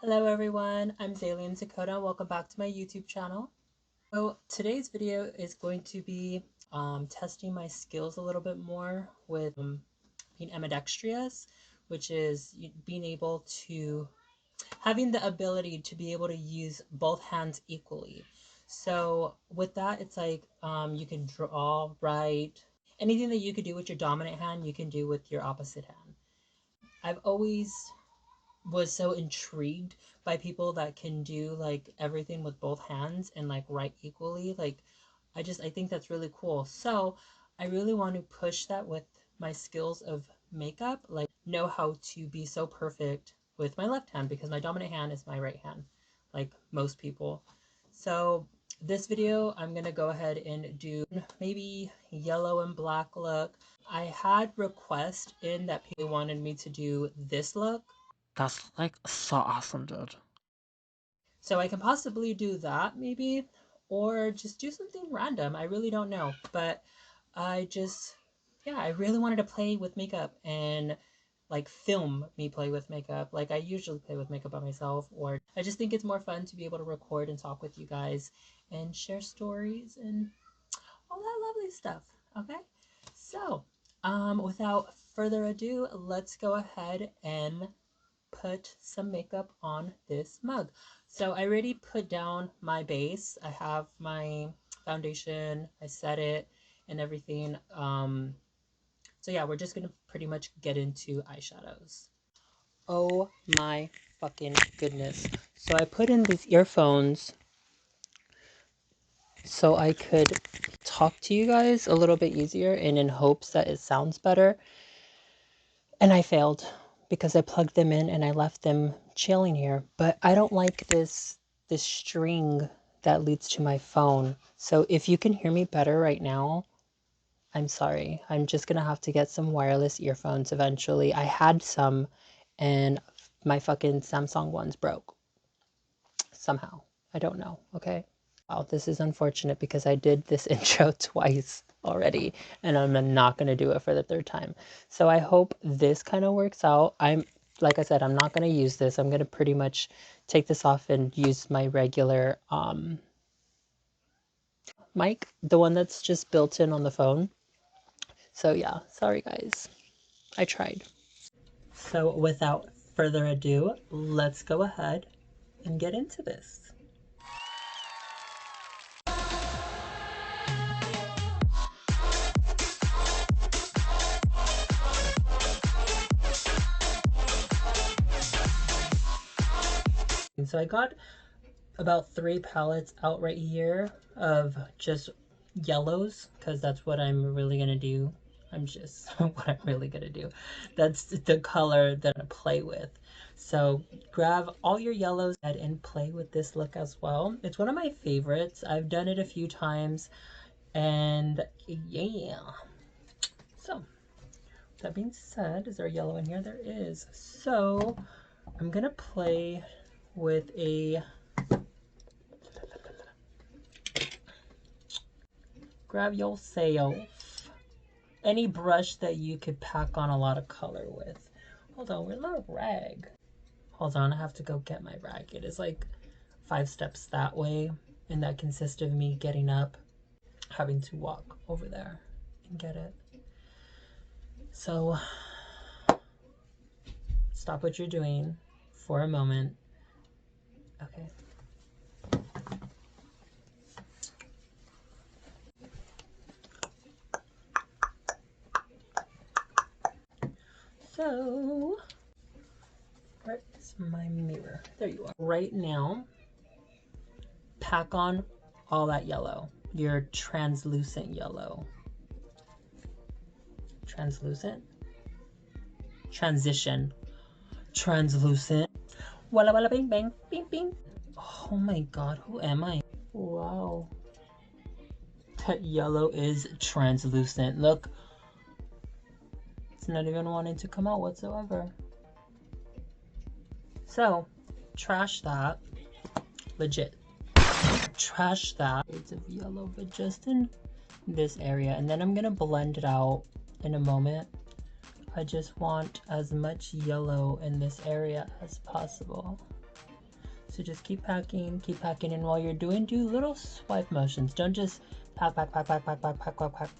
Hello everyone, I'm Zalian Dakota. Welcome back to my YouTube channel. So today's video is going to be testing my skills a little bit more with being ambidextrous, which is being able to having the ability to be able to use both hands equally. So with that, it's like you can draw, write, anything that you could do with your dominant hand, you can do with your opposite hand. I've always was so intrigued by people that can do like everything with both hands and like write equally. Like I think that's really cool. So I really want to push that with my skills of makeup, like know how to be so perfect with my left hand because my dominant hand is my right hand, like most people. So this video, I'm gonna go ahead and do maybe yellow and black look. I had requests in that people wanted me to do this look, That's like so awesome, dude. so I can possibly do that maybe, or just do something random. I really don't know. But yeah, I really wanted to play with makeup and like film me play with makeup. Like I usually play with makeup by myself, or I just think it's more fun to be able to record and talk with you guys and share stories and all that lovely stuff. Okay. So, without further ado, let's go ahead and put some makeup on this mug. So I already put down my base. I have my foundation, I set it and everything. So yeah, we're just gonna pretty much get into eyeshadows. Oh my fucking goodness. So I put in these earphones so I could talk to you guys a little bit easier and in hopes that it sounds better. And I failed because I plugged them in and I left them chilling here. But I don't like this string that leads to my phone. So if you can hear me better right now, I'm sorry. I'm just gonna have to get some wireless earphones eventually. I had some and my fucking Samsung ones broke somehow. I don't know, okay? Wow, this is unfortunate because I did this intro twice already and I'm not going to do it for the third time. So I hope this kind of works out. Like I said, I'm not going to use this. I'm going to pretty much take this off and use my regular mic, the one that's just built in on the phone. So yeah, sorry guys. I tried. So without further ado, let's go ahead and get into this. And so I got about 3 palettes out right here of just yellows because that's what I'm really gonna do. I'm just what I'm really gonna do. That's the color that I play with. So grab all your yellows and play with this look as well. It's one of my favorites. I've done it a few times and yeah. So that being said, is there a yellow in here? There is. So I'm gonna play with a grab yourself any brush that you could pack on a lot of color with. Hold on, where's my rag? Hold on, I have to go get my rag. It is like 5 steps that way, and that consists of me getting up, having to walk over there and get it. So stop what you're doing for a moment. Okay. So, where's my mirror? There you are. Right now, pack on all that yellow, your translucent yellow. Translucent? Transition. Translucent. Walla walla bing bang. Bing bing. Oh my god, who am I? Wow. That yellow is translucent. Look. It's not even wanting to come out whatsoever. So, trash that. Legit. Trash that. It's of yellow, but just in this area. And then I'm gonna blend it out in a moment. I just want as much yellow in this area as possible. So just keep packing, and while you're doing, do little swipe motions. Don't just pack, pack, pack, pack, pack, pack, pack, pack, pack,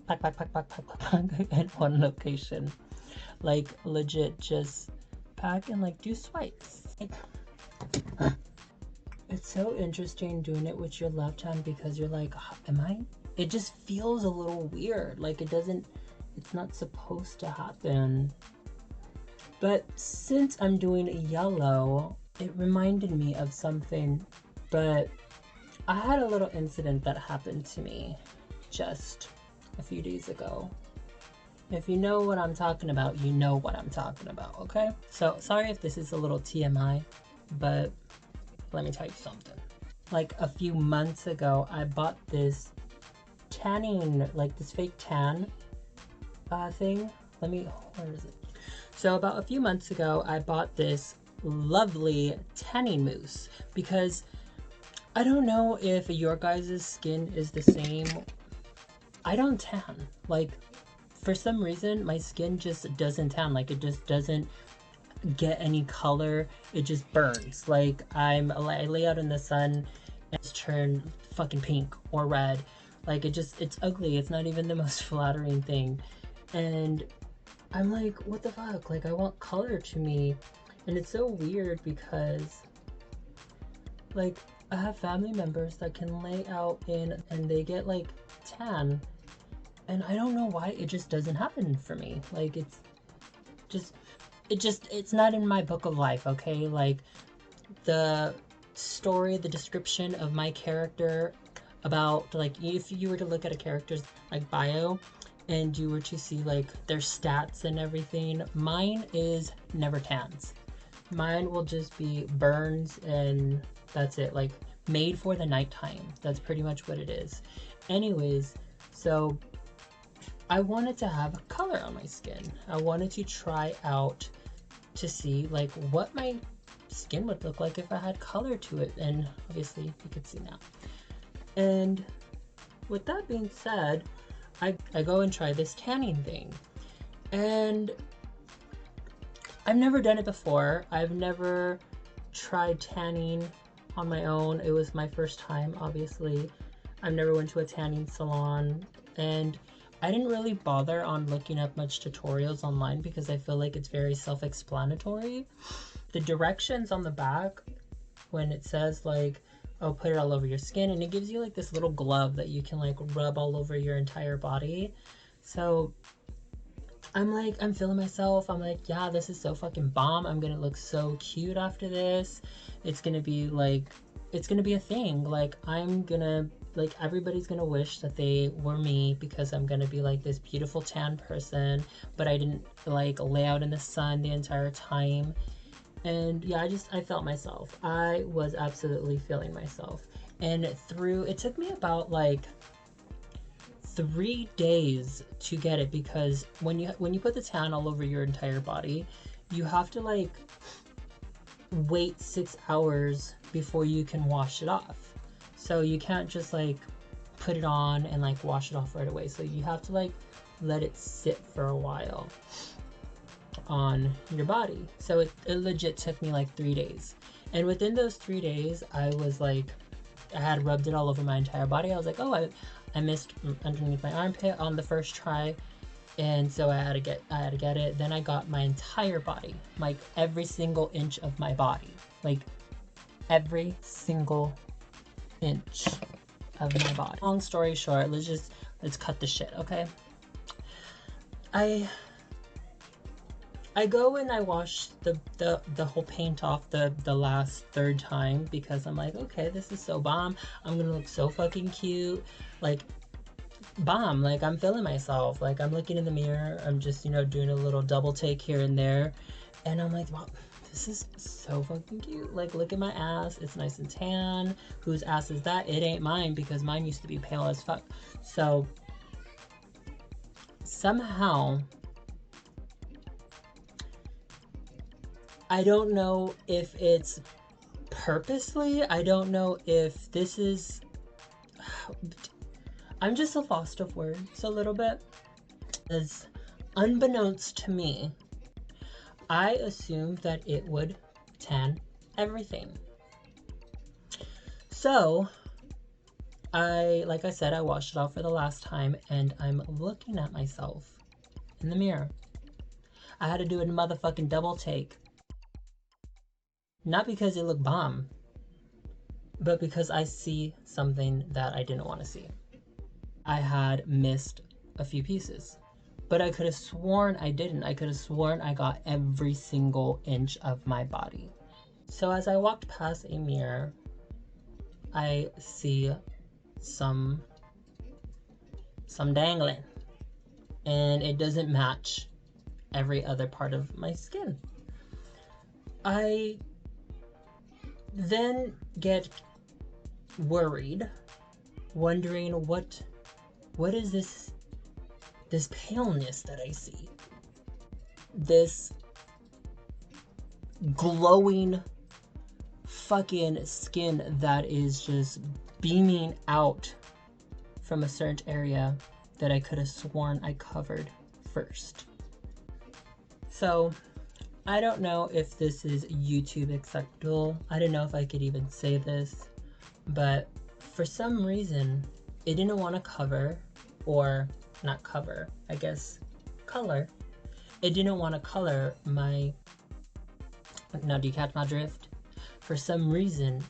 pack, pack, pack, pack, pack, pack, at one location. Like legit, just pack and like do swipes. It's so interesting doing it with your left hand because you're like, am I? It just feels a little weird. Like it's not supposed to happen. But since I'm doing yellow, it reminded me of something. But I had a little incident that happened to me just a few days ago. If you know what I'm talking about, you know what I'm talking about, okay? So sorry if this is a little TMI, but let me tell you something. Like a few months ago, I bought this tanning, like this fake tan thing. Where is it? So about a few months ago, I bought this lovely tanning mousse because I don't know if your guys' skin is the same. I don't tan. Like, for some reason, my skin just doesn't tan. Like, it just doesn't get any color. It just burns. Like, I lay out in the sun and it's turned fucking pink or red. Like, it's ugly. It's not even the most flattering thing. And I'm like, what the fuck? Like, I want color to me. And it's so weird because, like, I have family members that can lay out in and they get like tan. And I don't know why it just doesn't happen for me. Like, it's not in my book of life, okay? Like, the story, the description of my character about, like, if you were to look at a character's, like, bio, and you were to see, like, their stats and everything, mine is never tans. Mine will just be burns, and that's it. Like, made for the nighttime. That's pretty much what it is. Anyways, so I wanted to have color on my skin. I wanted to try out to see, like, what my skin would look like if I had color to it. And obviously, you can see now. And with that being said, I go and try this tanning thing. And I've never done it before. I've never tried tanning on my own. It was my first time, obviously. I've never went to a tanning salon. And I didn't really bother on looking up much tutorials online because I feel like it's very self-explanatory. The directions on the back, when it says like, oh, put it all over your skin, and it gives you like this little glove that you can like rub all over your entire body. So I'm feeling myself. I'm like, yeah, this is so fucking bomb. I'm gonna look so cute after this. It's gonna be a thing. Like, everybody's gonna wish that they were me because I'm gonna be like this beautiful tan person, but I didn't like lay out in the sun the entire time. And yeah, I felt myself. I was absolutely feeling myself. And it took me about like 3 days to get it because when you put the tan all over your entire body, you have to like wait 6 hours before you can wash it off. So you can't just like put it on and like wash it off right away. So you have to like let it sit for a while on your body. So it legit took me like 3 days. And within those 3 days, I had rubbed it all over my entire body. I was like, oh, I missed underneath my armpit on the first try. And so I had to get it. Then I got my entire body, like every single inch of my body, like every single inch of my body. Long story short, let's cut the shit, okay? I go and I wash the whole paint off the last third time because I'm like, okay, this is so bomb. I'm gonna look so fucking cute. Like, bomb. Like, I'm feeling myself. Like, I'm looking in the mirror. I'm just, doing a little double take here and there. And I'm like, wow, this is so fucking cute. Like, look at my ass. It's nice and tan. Whose ass is that? It ain't mine because mine used to be pale as fuck. So, somehow, I don't know if it's purposely. I don't know if this is... I'm just a lost of words a little bit. As unbeknownst to me, I assumed that it would tan everything. So like I said, I washed it off for the last time, and I'm looking at myself in the mirror. I had to do a motherfucking double take. Not because it looked bomb, but because I see something that I didn't want to see. I had missed a few pieces, but I could have sworn I didn't. I could have sworn I got every single inch of my body. So as I walked past a mirror, I see some dangling, and it doesn't match every other part of my skin. I then get worried, wondering what is this paleness that I see? This glowing fucking skin that is just beaming out from a certain area that I could have sworn I covered first. So I don't know if this is YouTube acceptable. I don't know if I could even say this, but for some reason it didn't want to cover, or not cover, I guess color. It didn't want to color my, now do you catch my drift? For some reason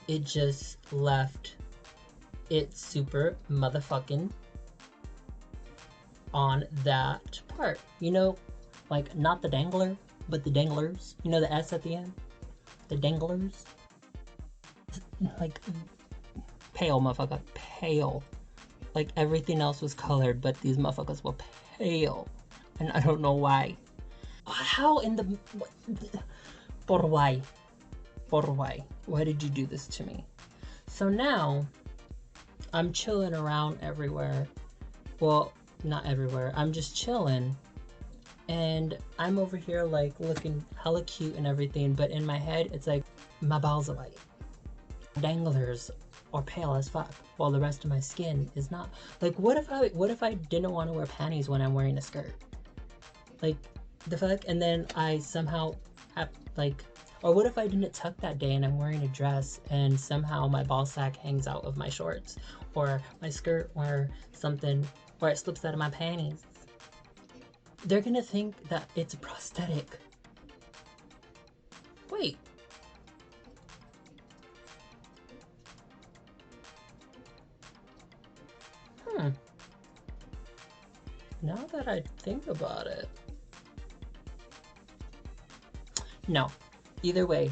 it just left it super motherfucking on that part. You know, like not the dangler, but the danglers. You know, the S at the end? The danglers. Like pale, motherfucker. Pale. Like everything else was colored, but these motherfuckers were pale. And I don't know why. How in the... Por why? Por why? Why did you do this to me? So now, I'm chilling around everywhere. Well, not everywhere. I'm just chilling. And I'm over here like looking hella cute and everything. But in my head, it's like, my balls are white. Danglers are pale as fuck, while the rest of my skin is not. Like, what if I didn't want to wear panties when I'm wearing a skirt? Like, the fuck? And then I somehow have, like, or what if I didn't tuck that day and I'm wearing a dress and somehow my ball sack hangs out of my shorts, or my skirt, or something, or it slips out of my panties? They're gonna think that it's a prosthetic. Wait. Now that I think about it. No. Either way,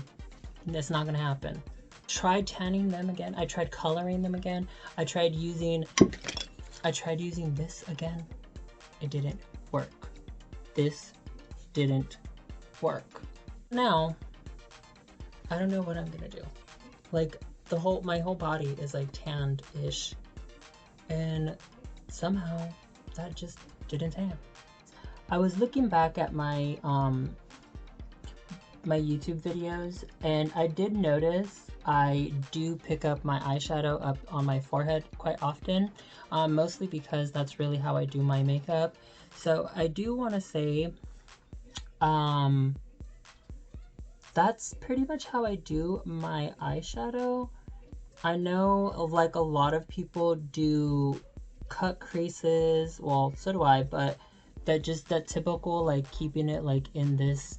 that's not gonna happen. Tried tanning them again. I tried coloring them again. I tried using this again. It didn't work. This didn't work. Now, I don't know what I'm gonna do. Like, my whole body is like tanned-ish. And somehow that just didn't tan. I was looking back at my my YouTube videos, and I did notice I do pick up my eyeshadow up on my forehead quite often, mostly because that's really how I do my makeup. So I do want to say that's pretty much how I do my eyeshadow. I know like a lot of people do cut creases, well, so do I, but that typical like keeping it like in this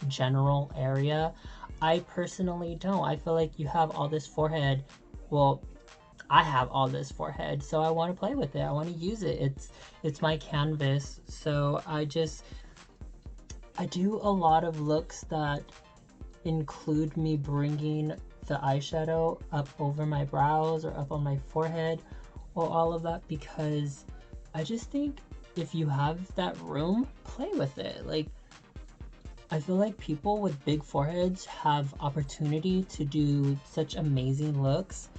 general area. I personally don't. I feel like you have all this forehead. Well, I have all this forehead, so I want to play with it. I want to use it. It's my canvas. So I do a lot of looks that include me bringing the eyeshadow up over my brows or up on my forehead, or all of that, because I just think if you have that room, play with it. Like, I feel like people with big foreheads have opportunity to do such amazing looks,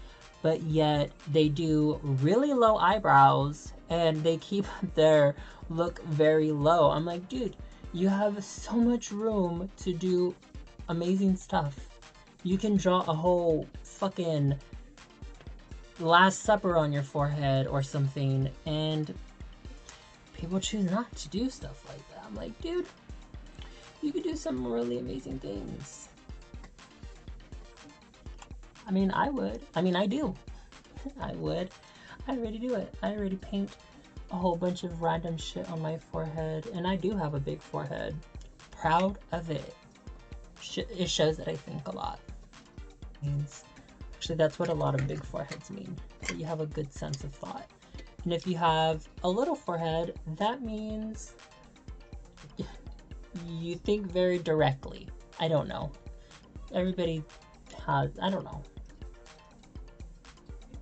but yet they do really low eyebrows and they keep their look very low. I'm like, dude, you have so much room to do amazing stuff. You can draw a whole fucking Last Supper on your forehead or something, and people choose not to do stuff like that. I'm like, dude, you could do some really amazing things. I mean, I would. I mean, I do. I would. I already do it. I already paint a whole bunch of random shit on my forehead, and I do have a big forehead. Proud of it. It shows that I think a lot. Actually, that's what a lot of big foreheads mean, that you have a good sense of thought. And if you have a little forehead, that means you think very directly. I don't know. Everybody has, I don't know.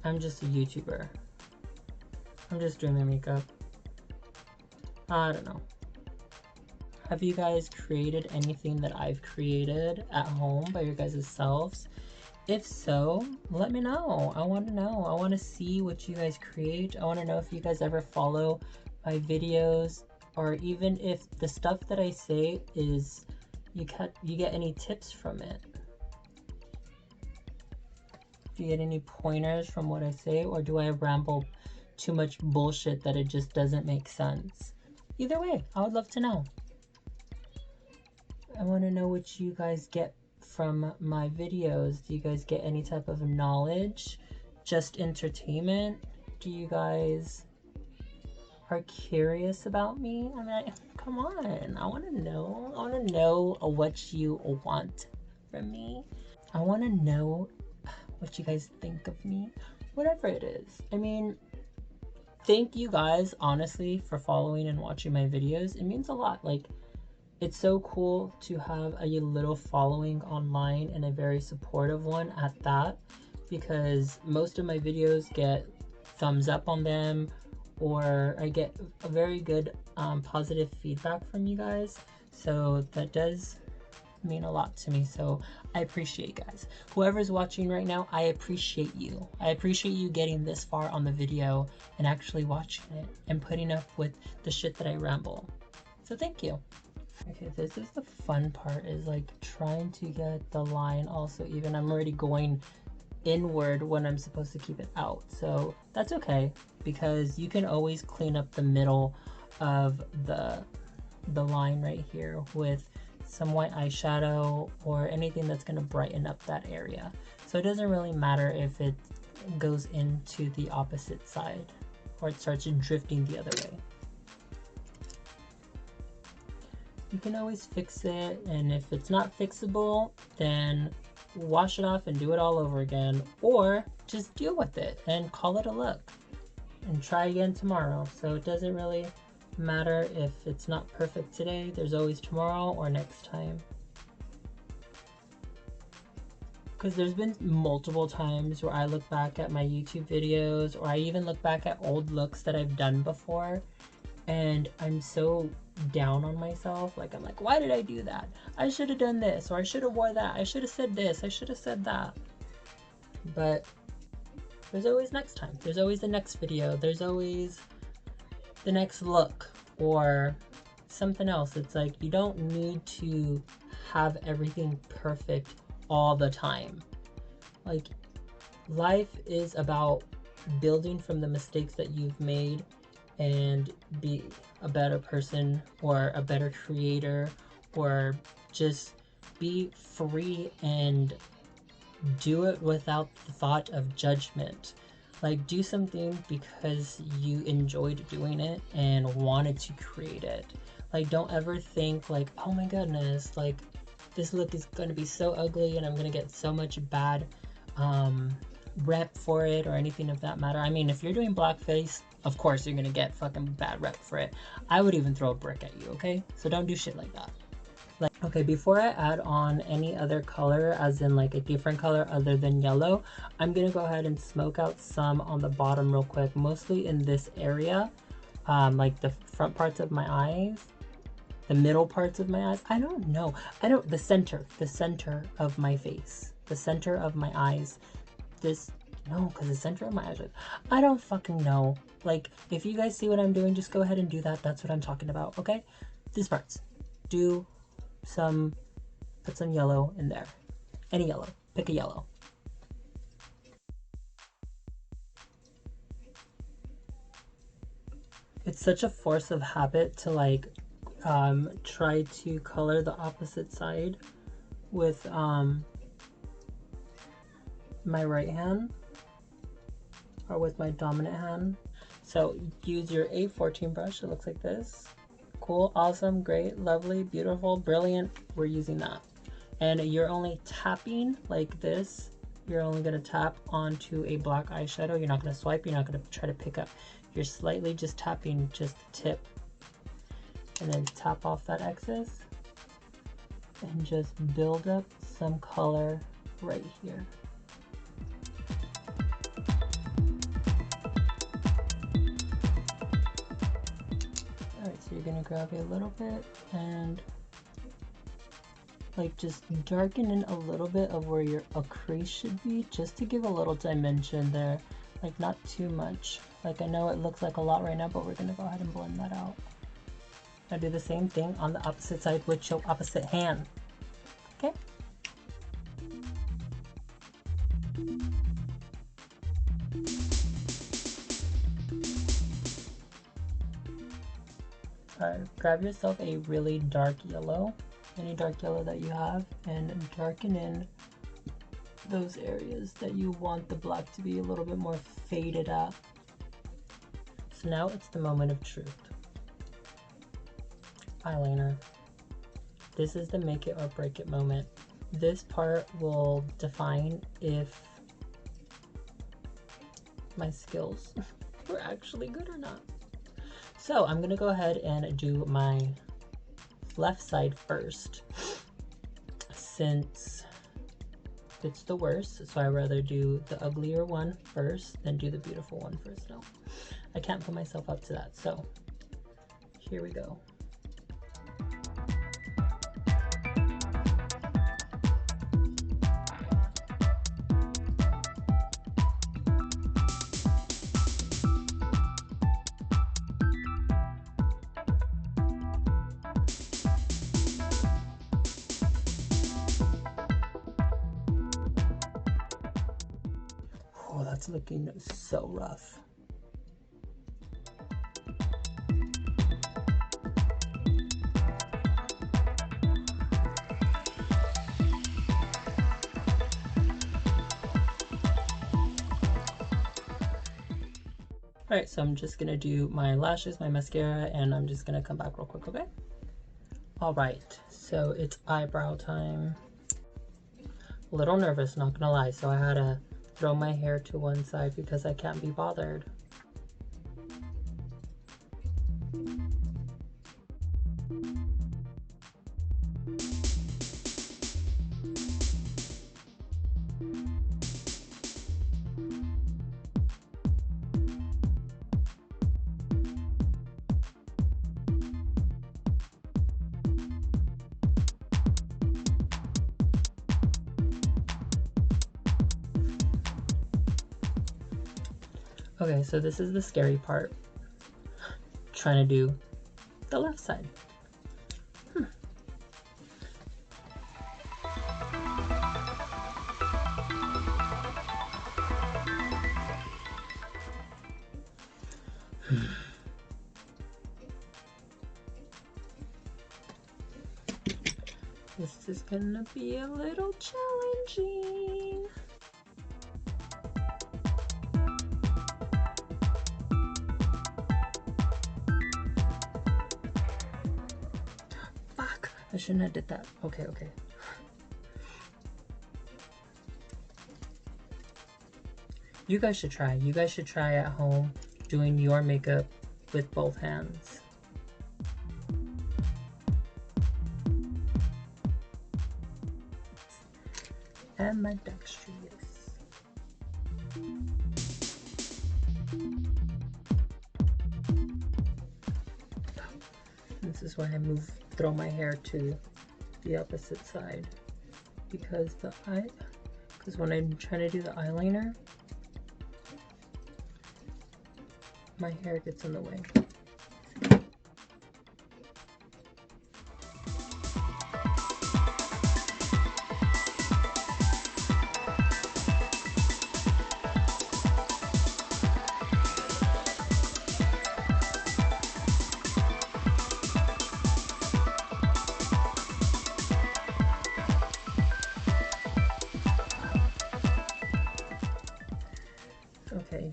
I'm just a YouTuber. I'm just doing my makeup. I don't know. Have you guys created anything that I've created at home by your guys' selves? If so, let me know. I want to know. I want to see what you guys create. I want to know if you guys ever follow my videos, or even if the stuff that I say is you get any tips from it. Do you get any pointers from what I say, or do I ramble too much bullshit that it just doesn't make sense? Either way, I would love to know. I want to know what you guys get from my videos. Do you guys get any type of knowledge? Just entertainment? Do you guys are curious about me? I mean, come on. I want to know. I want to know what you want from me. I want to know what you guys think of me. Whatever it is. I mean, thank you guys, honestly, for following and watching my videos. It means a lot. Like, it's so cool to have a little following online, and a very supportive one at that, because most of my videos get thumbs up on them, or I get a very good positive feedback from you guys. So that does mean a lot to me. So I appreciate you guys. Whoever's watching right now, I appreciate you. I appreciate you getting this far on the video and actually watching it and putting up with the shit that I ramble. So thank you. Okay, this is the fun part, is like trying to get the line also even. I'm already going inward when I'm supposed to keep it out. So that's okay, because you can always clean up the middle of the line right here with some white eyeshadow or anything that's going to brighten up that area. So it doesn't really matter if it goes into the opposite side or it starts drifting the other way. You can always fix it, and if it's not fixable, then wash it off and do it all over again, or just deal with it and call it a look and try again tomorrow. So it doesn't really matter if it's not perfect today. There's always tomorrow or next time. Because there's been multiple times where I look back at my YouTube videos, or I even look back at old looks that I've done before, and I'm so down on myself. Like, I'm like, why did I do that? I should have done this, or I should have wore that. I should have said this. I should have said that. But there's always next time. There's always the next video. There's always the next look or something else. It's like, you don't need to have everything perfect all the time. Like, life is about building from the mistakes that you've made and be a better person or a better creator, or just be free and do it without the thought of judgment. Like, do something because you enjoyed doing it and wanted to create it. Like, don't ever think like, oh my goodness, like this look is going to be so ugly and I'm going to get so much bad rep for it or anything of that matter. I mean, if you're doing blackface, of course you're gonna get fucking bad rep for it. I would even throw a brick at you, okay? So don't do shit like that. Like, okay, before I add on any other color, as in like a different color other than yellow, I'm gonna go ahead and smoke out some on the bottom real quick, mostly in this area, like the front parts of my eyes, the middle parts of my eyes. I don't know. The center of my face, the center of my eyes. No, because the center of my eyes, I don't fucking know. Like, if you guys see what I'm doing, just go ahead and do that. That's what I'm talking about, okay? These parts. Put some yellow in there. Any yellow. Pick a yellow. It's such a force of habit to like try to color the opposite side with my right hand or with my dominant hand. So use your A14 brush. It looks like this. Cool, awesome, great, lovely, beautiful, brilliant. We're using that. And you're only tapping like this. You're only going to tap onto a black eyeshadow. You're not going to swipe. You're not going to try to pick up. You're slightly just tapping just the tip. And then tap off that excess. And just build up some color right here. Alright, so you're going to grab a little bit and like just darken in a little bit of where your crease should be, just to give a little dimension there, like not too much. Like I know it looks like a lot right now, but we're gonna go ahead and blend that out. Now do the same thing on the opposite side with your opposite hand. Okay? Alright, grab yourself a really dark yellow, any dark yellow that you have, and darken in those areas that you want the black to be a little bit more faded at. So now it's the moment of truth. Eyeliner. This is the make it or break it moment. This part will define if my skills were actually good or not. So I'm gonna go ahead and do my left side first, since it's the worst. So I rather do the uglier one first than do the beautiful one first. No, I can't put myself up to that. So here we go. Oh, that's looking so rough. Alright, so I'm just gonna do my lashes, my mascara, and I'm just gonna come back real quick, okay? Alright, so it's eyebrow time. A little nervous, not gonna lie, so I had to throw my hair to one side because I can't be bothered. Okay, so this is the scary part. Trying to do the left side. This is gonna be a little challenging. Fuck, I shouldn't have did that. Okay. You guys should try. You guys should try at home doing your makeup with both hands. Ambidextrous. This is why I throw my hair to the opposite side, because when I'm trying to do the eyeliner, my hair gets in the way.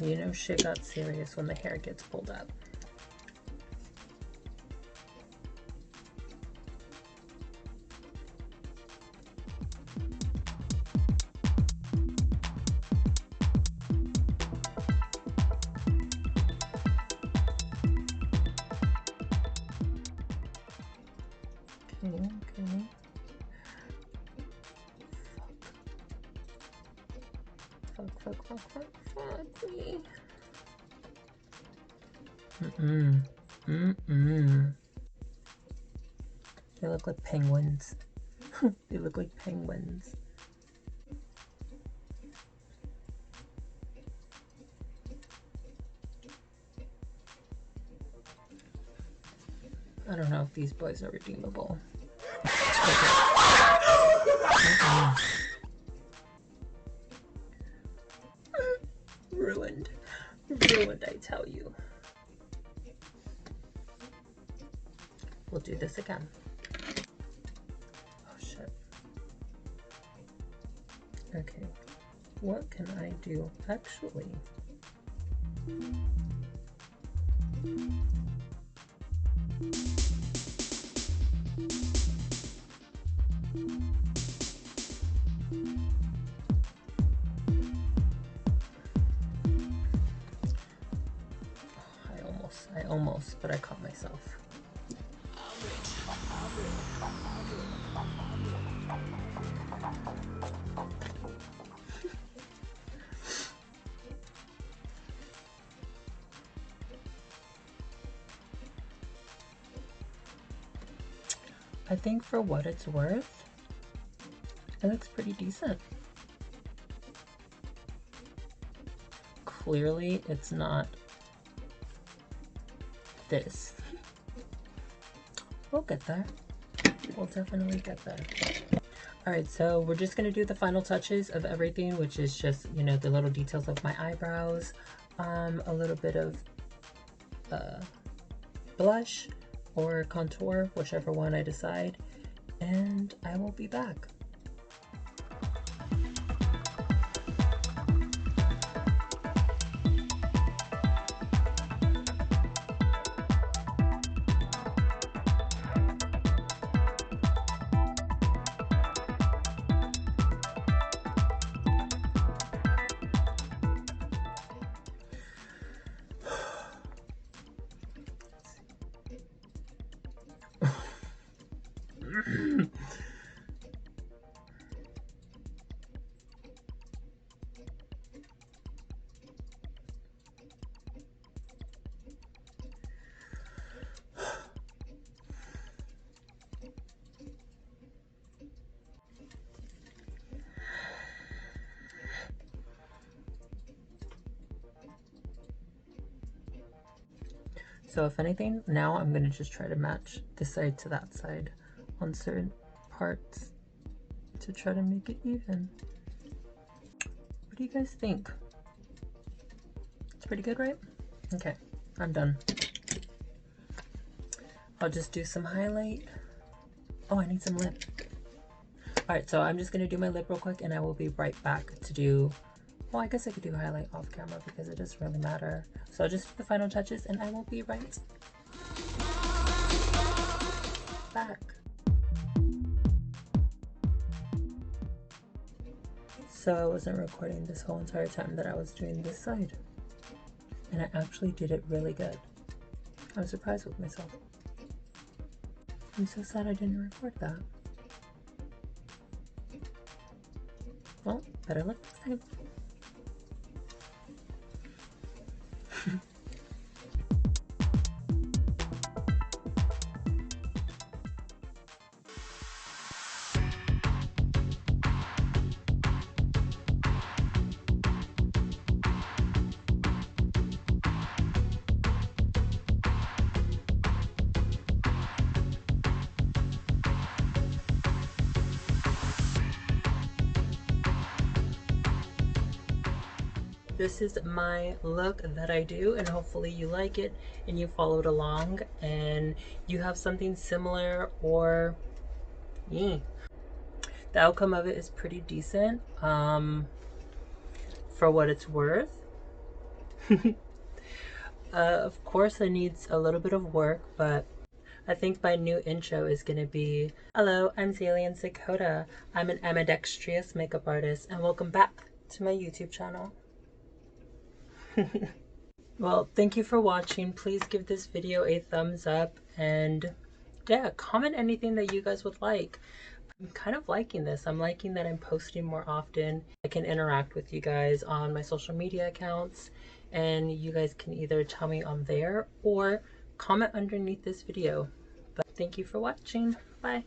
You know shit got serious when the hair gets pulled up. Okay. Fuck me. They look like penguins. They look like penguins. I don't know if these boys are redeemable. Ruined. Ruined, I tell you. We'll do this again. Oh shit. Okay. What can I do? Actually. I almost, but I caught myself. I think for what it's worth, it looks pretty decent. Clearly, it's not this. We'll get there. We'll definitely get there. Alright, so we're just going to do the final touches of everything, which is just, you know, the little details of my eyebrows, a little bit of blush or contour, whichever one I decide, and I will be back. So if anything, now I'm going to just try to match this side to that side on certain parts to try to make it even. What do you guys think? It's pretty good, right? Okay, I'm done. I'll just do some highlight. Oh, I need some lip. Alright, so I'm just going to do my lip real quick and I will be right back to do... Well, I guess I could do highlight off camera because it doesn't really matter. So I'll just do the final touches and I will be right back. So I wasn't recording this whole entire time that I was doing this side. And I actually did it really good. I was surprised with myself. I'm so sad I didn't record that. Well, better luck next time. This is my look that I do, and hopefully you like it and you followed along and you have something similar, or the outcome of it is pretty decent for what it's worth. Of course, it needs a little bit of work, but I think my new intro is going to be, hello, I'm Zalian Sakota. I'm an ambidextrous makeup artist, and welcome back to my YouTube channel. Well, thank you for watching. Please give this video a thumbs up, and yeah, comment anything that you guys would like. I'm kind of liking this. I'm liking that I'm posting more often. I can interact with you guys on my social media accounts, and you guys can either tell me on there or comment underneath this video. But thank you for watching. Bye.